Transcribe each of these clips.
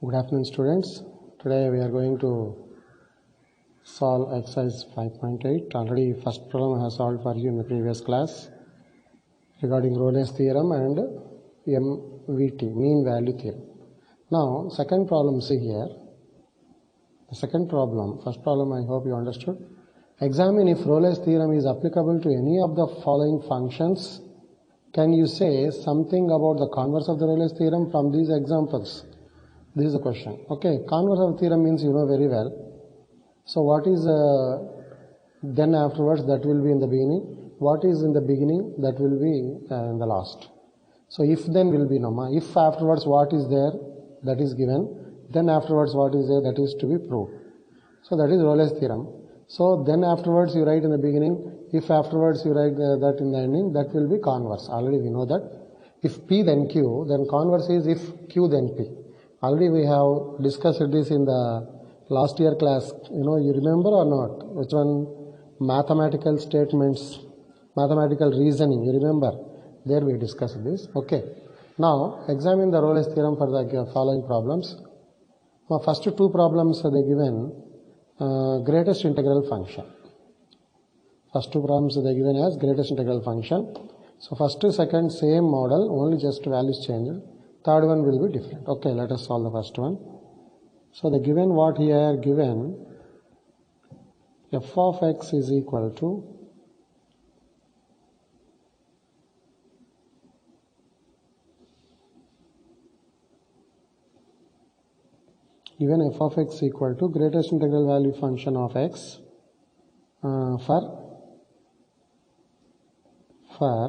Good afternoon, students. Today we are going to solve exercise 5.8. Already first problem I have solved for you in the previous class regarding Rolle's theorem and MVT, mean value theorem. Now second problem, see here. The second problem, first problem I hope you understood. Examine if Rolle's theorem is applicable to any of the following functions. Can you say something about the converse of the Rolle's theorem from these examples? This is the question. Okay, converse of the theorem means you know very well. So what is then afterwards, that will be in the beginning. What is in the beginning, that will be in the last. So if then will be norma. If afterwards what is there, that is given. Then afterwards what is there, that is to be proved. So that is Rolle's theorem. So then afterwards you write in the beginning. If afterwards you write that in the ending, that will be converse. Already we know that. If P then Q, then converse is if Q then P. Already we have discussed this in the last year class. You remember or not? Which one? Mathematical statements, mathematical reasoning. You remember? There we discussed this. Okay. Now examine the Rolle's theorem for the following problems. Now first two problems they given greatest integral function. First two problems they given as greatest integral function. So first to second same model, only just values changed. Third one will be different. Okay, let us solve the first one. So the given what here given f of x is equal to given f of x equal to greatest integral value function of x for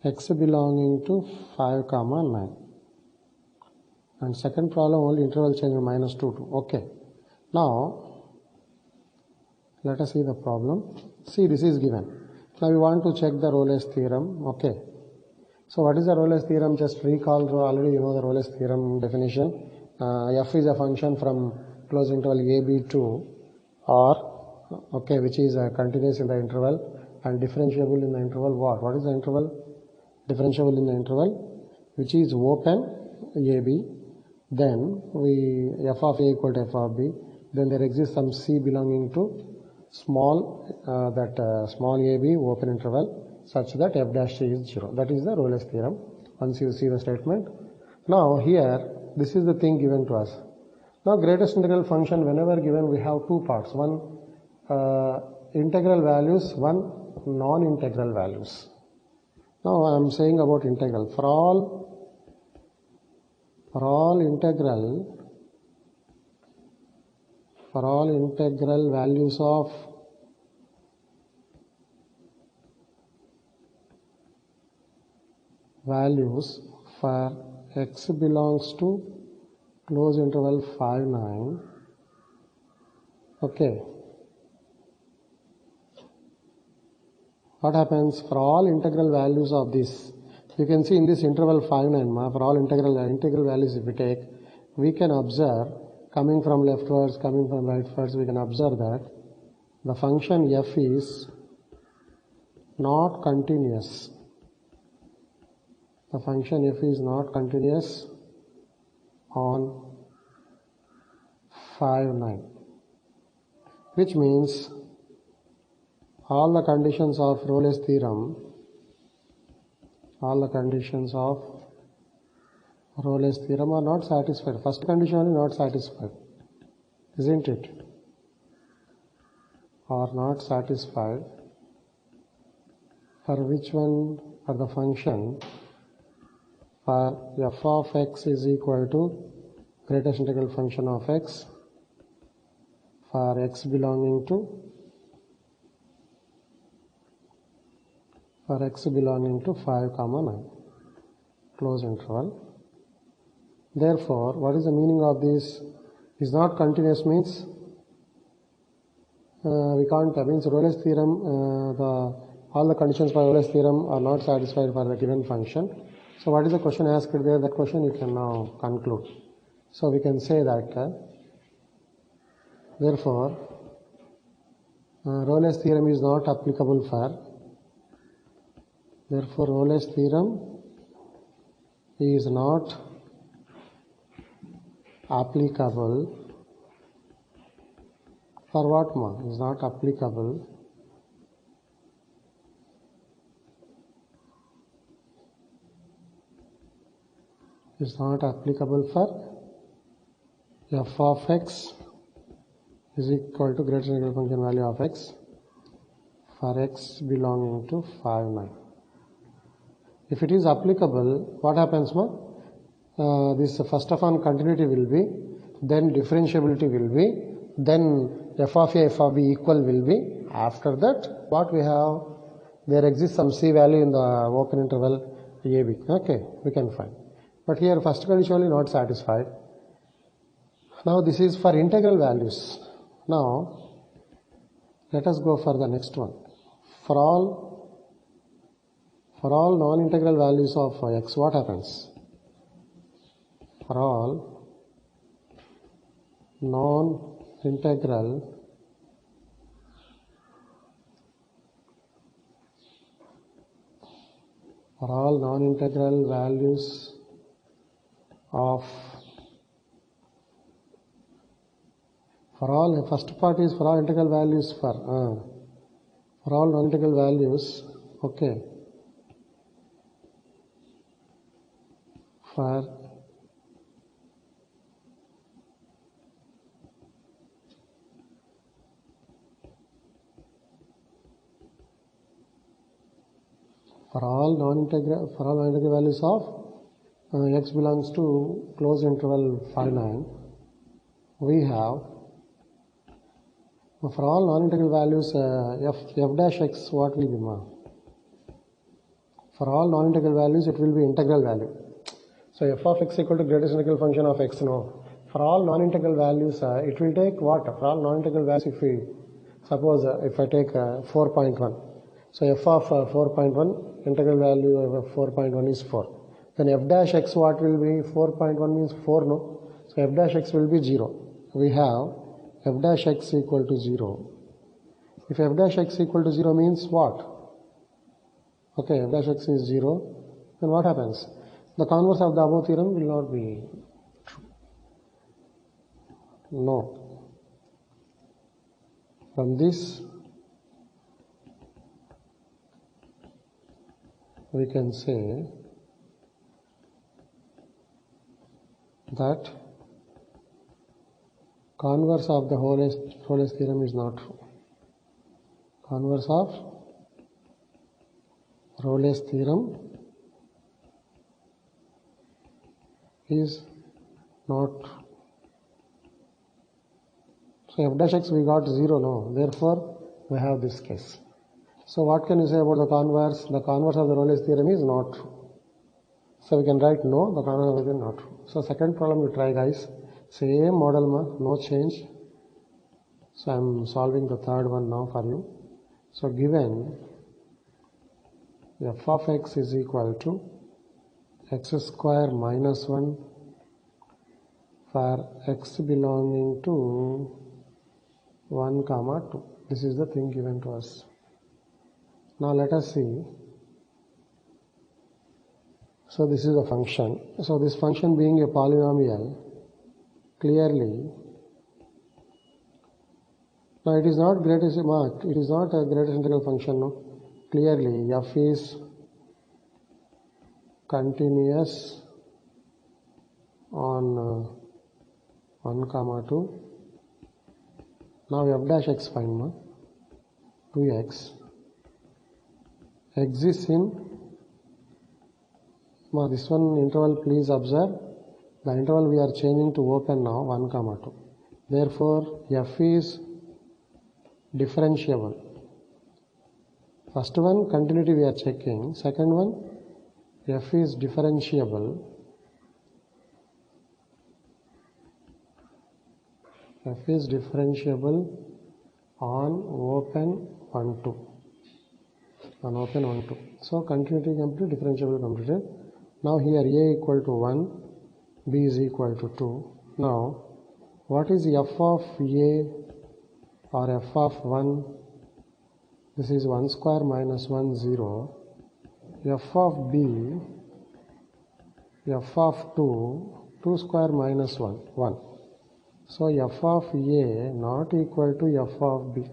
x belonging to 5, 9. And second problem only interval change minus 2 to. Okay. Now let us see the problem. See, this is given. Now we want to check the Rolle's theorem. Okay. So what is the Rolle's theorem? Just recall, already you know the Rolle's theorem definition. F is a function from closed interval a, b to R, okay, which is continuous in the interval and differentiable in the interval what? What is the interval? Differentiable in the interval which is open a, b. Then we f of a equal to f of b. Then there exists some c belonging to small small a, b open interval such that f dash c is 0. That is the Rolle's theorem. Once you see the statement. Now here this is the thing given to us. Now greatest integral function whenever given we have two parts. One integral values, one non-integral values. Now I am saying about integral. For all integral values of for x belongs to close interval 5, 9. Okay. What happens for all integral values of this? You can see in this interval 5, 9, for all integral values if we take, we can observe coming from leftwards, coming from rightwards, we can observe that the function f is not continuous. The function f is not continuous on 5, 9, which means all the conditions of Rolle's theorem, are not satisfied. First condition is not satisfied, isn't it? Are not satisfied. For which one? For the function for f of x is equal to greatest integral function of x for x belonging to 5, 9 close interval. Therefore, what is the meaning of this? Is not continuous means we can't, means Rolle's theorem, all the conditions for Rolle's theorem are not satisfied for the given function. So what is the question asked there? That question you can now conclude. So we can say that therefore Rolle's theorem is not applicable for. Therefore Rolle's theorem is not applicable for what ma? Is not applicable for f of x is equal to greater than or equal function value of x for x belonging to 5, 9. If it is applicable, what happens ma? This first of all continuity will be, then differentiability will be, then f of a, f of b equal will be. After that, what we have, there exists some c value in the open interval ab. Okay, we can find. But here first condition only not satisfied. Now this is for integral values. Now let us go for the next one. For all non-integral values of x, what happens? For all non-integral values of, for all, first part is for all integral values for all non-integral values, okay, for all non-integral values of x belongs to closed interval 5, 9, we have for all non-integral values f dash x, what will be ma? For all non-integral values it will be integral value. So f of x equal to greatest integral function of x, no. For all non-integral values it will take what? For all non-integral values, if we suppose if I take 4.1, so f of 4.1 integral value of 4.1 is 4. Then f dash x what will be? 4.1 means 4, no? So f dash x will be 0. We have f dash x equal to 0. If f dash x equal to 0 means what? Okay, f dash x is 0. Then what happens? The converse of the above theorem will not be true. No. From this we can say that converse of the Rolle's theorem is not true. Converse of Rolle's theorem is not true. So f dash x we got 0, no. Therefore, we have this case. So what can you say about the converse? The converse of the Rolle's theorem is not true. So we can write no, the converse of the theorem is not true. So second problem we try, guys. Same model ma, no change. So I am solving the third one now for you. So given f of x is equal to x square minus 1 for x belonging to 1, 2. This is the thing given to us. Now let us see. So this is a function. So this function being a polynomial, clearly, now it is not greatest mark, it is not a greatest integral function, no. Clearly f is continuous on 1, 2. Now f dash x find ma, 2x exists in this one interval. Please observe the interval we are changing to open now, 1, 2. Therefore f is differentiable. First one continuity we are checking, second one f is differentiable. F is differentiable on open 1, 2. On open 1, 2. So continuity complete, differentiable completed. Now here a equal to 1, b is equal to 2. Now what is f of a or f of 1? This is 1 square minus 1, 0. F of b, f of 2, 2 square minus 1, 1. So f of A not equal to f of B.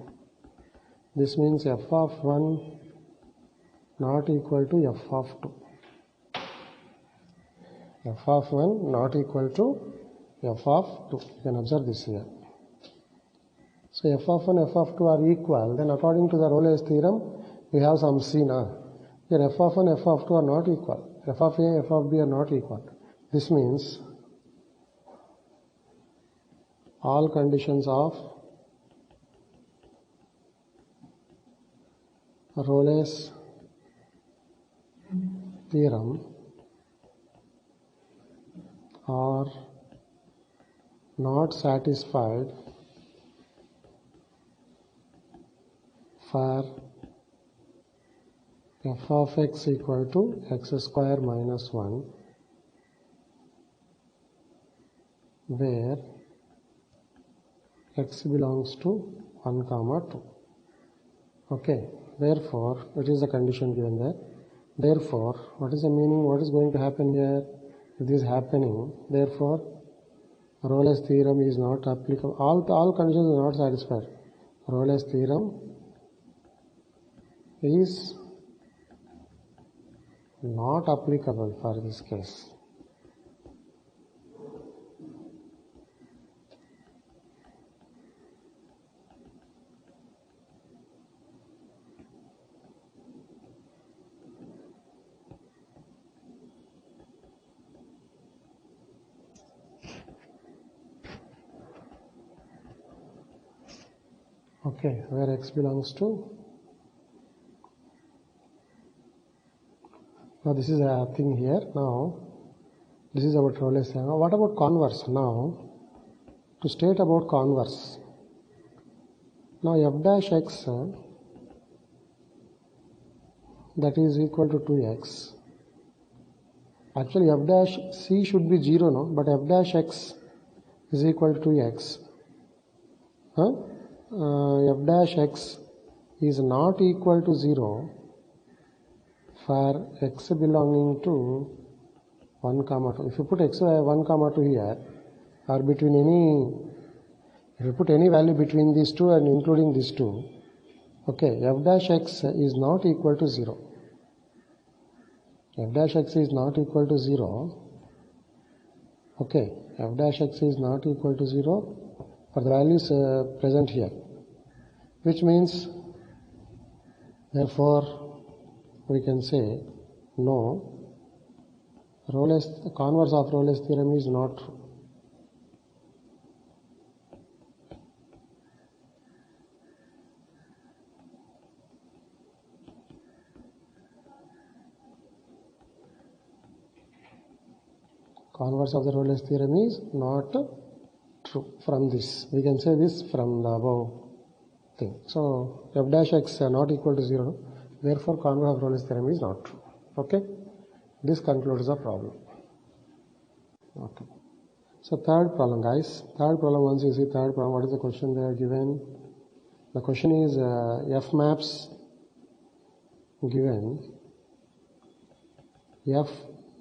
This means f of 1 not equal to f of 2. F of 1 not equal to f of 2. You can observe this here. So f of 1 f of 2 are equal. Then according to the Rolle's theorem, we have some C now. Here f of 1 f of 2 are not equal. F of A f of B are not equal. This means all conditions of Rolle's theorem are not satisfied for f of x equal to x square minus 1, where x belongs to 1 comma 2. Okay, therefore it is the condition given there. Therefore, what is the meaning? What is going to happen here? If this is happening, therefore Rolle's theorem is not applicable. All conditions are not satisfied. Rolle's theorem is not applicable for this case. Okay, where x belongs to. Now this is a thing here. Now this is about Rolle's theorem. What about converse? Now to state about converse. Now f dash x that is equal to 2x. Actually f dash c should be 0 no, but f dash x is equal to 2x. F dash x is not equal to 0 for x belonging to 1 comma 2. If you put x 1 comma 2 here, or between any, if you put any value between these two and including these two, okay, f dash x is not equal to 0. F dash x is not equal to 0. Okay, f dash x is not equal to 0 for the values present here, which means therefore we can say no, the converse of Rolle's theorem is not true. Converse of the Rolle's theorem is not true. From this, we can say this from the above thing. So f dash x not equal to 0. Therefore, converse of Rolle's theorem is not true. Okay, this concludes the problem. Okay. So third problem, guys. Third problem. Once you see third problem, what is the question they are given? The question is f maps given f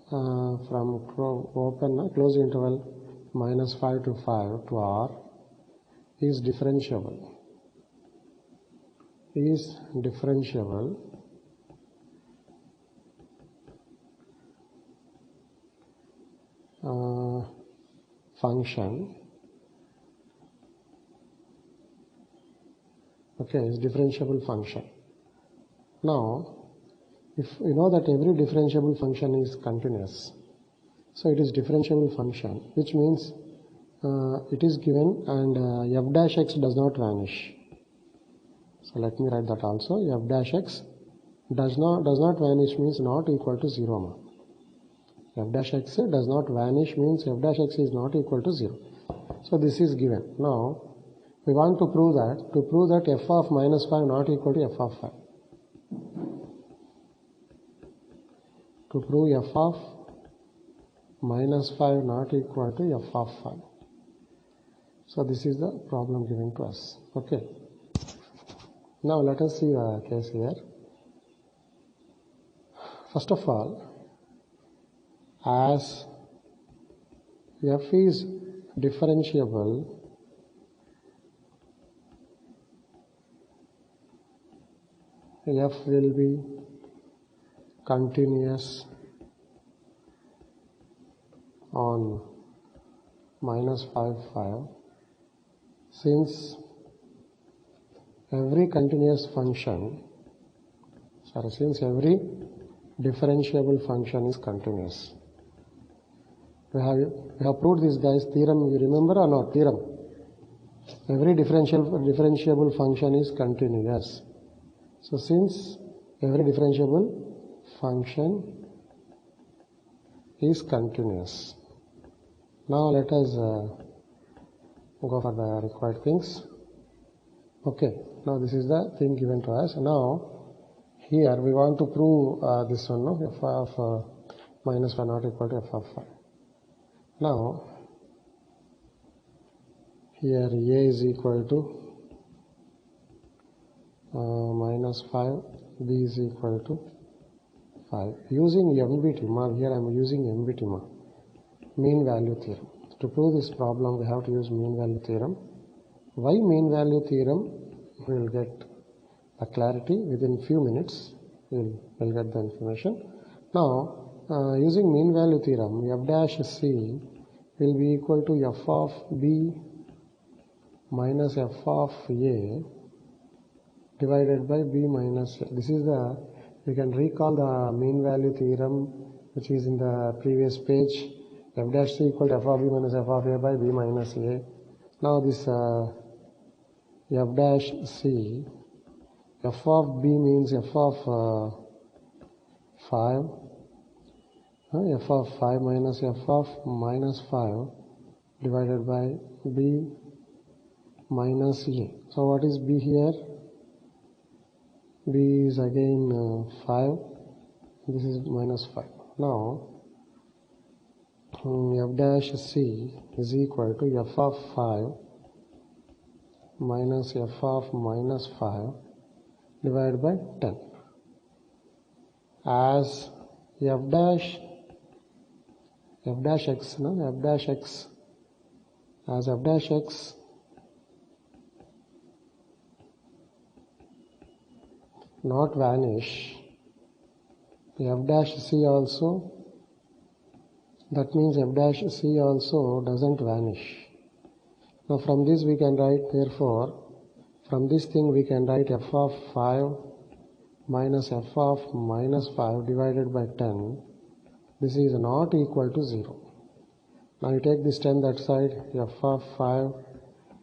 from open close interval -5 to 5 to R is differentiable. Function. Okay, is differentiable function. Now, if you know that every differentiable function is continuous, so it is differentiable function, which means it is given and f dash x does not vanish. So let me write that also. F dash x does not vanish means not equal to 0. F dash x does not vanish means f dash x is not equal to 0. So this is given. Now we want to prove that. To prove that f of -5 not equal to f of 5. To prove f of -5 not equal to f of 5. So this is the problem given to us. Okay. Now let us see a case here. First of all, as f is differentiable f will be continuous on minus 5, 5. Since every continuous function, since every differentiable function is continuous. We have proved this, guys, theorem, you remember or not? Theorem. Every differentiable function is continuous. So since every differentiable function is continuous, now let us go for the required things. Okay, now this is the thing given to us. Now here we want to prove this one, no? F of minus 5 not equal to f of 5. Now here a is equal to minus 5, b is equal to 5. Using MBTMA, here I am using MBTMA, mean value theorem. To prove this problem we have to use mean value theorem. Why mean value theorem? We will get a clarity within few minutes. We'll get the information. Now using mean value theorem, f dash c will be equal to f of b minus f of a divided by b minus a. This is the, we can recall the mean value theorem which is in the previous page. F dash c equal to f of b minus f of a by b minus a. Now this f dash c, f of b means f of 5, f of 5 minus f of minus 5 divided by b minus a. So what is b here? B is again 5, this is minus 5. Now f dash c is equal to f of 5 minus f of minus 5 divided by 10. As f dash x, no? f dash x, as f dash x not vanish, f dash c also, that means f dash c also doesn't vanish. Now from this we can write, therefore from this thing we can write f of 5 minus f of minus 5 divided by 10. This is not equal to 0. Now you take this 10 that side, f of 5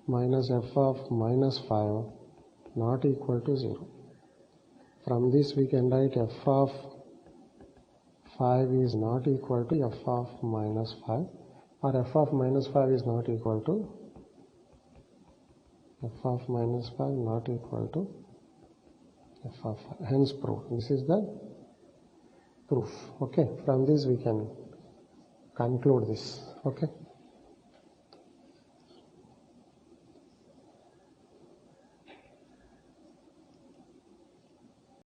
minus f of minus 5 not equal to 0. From this we can write f of 5 is not equal to f of minus 5, or f of minus 5 is not equal to f of minus 5 not equal to f of 5. Hence proof. This is the proof. Okay, from this we can conclude this. Okay.